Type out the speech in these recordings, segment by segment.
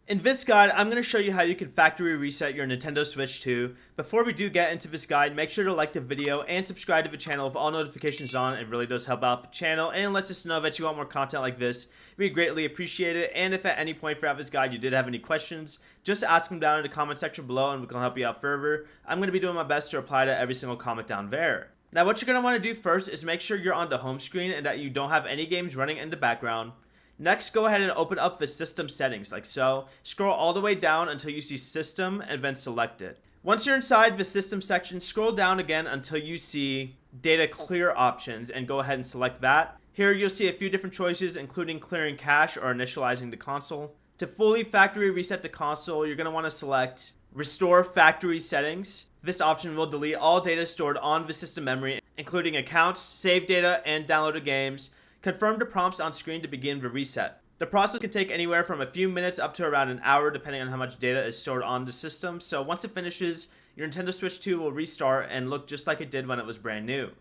In this guide, I'm going to show you how you can factory reset your Nintendo Switch 2. Before we do get into this guide, make sure to like the video and subscribe to the channel with all notifications on. It really does help out the channel and lets us know that you want more content like this. We greatly appreciate it, and if at any point throughout this guide you did have any questions, just ask them down in the comment section below and we can help you out further. I'm going to be doing my best to reply to every single comment down there. Now what you're going to want to do first is make sure you're on the home screen and that you don't have any games running in the background. Next, go ahead and open up the system settings like so. Scroll all the way down until you see system and then select it. Once you're inside the system section, scroll down again until you see data clear options and go ahead and select that. Here you'll see a few different choices including clearing cache or initializing the console. To fully factory reset the console, you're going to want to select restore factory settings. This option will delete all data stored on the system memory, including accounts, save data, and downloaded games. Confirm the prompts on screen to begin the reset. The process can take anywhere from a few minutes up to around an hour depending on how much data is stored on the system. So once it finishes, your Nintendo Switch 2 will restart and look just like it did when it was brand new.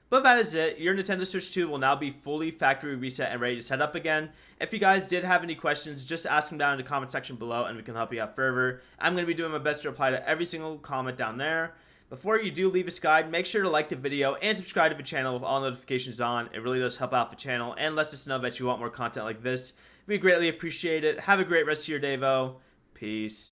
But that is it. Your Nintendo Switch 2 will now be fully factory reset and ready to set up again. If you guys did have any questions, just ask them down in the comment section below and we can help you out further. I'm going to be doing my best to reply to every single comment down there. Before you do leave this guide, make sure to like the video and subscribe to the channel with all notifications on. It really does help out the channel and lets us know that you want more content like this. We greatly appreciate it. Have a great rest of your day, though. Peace.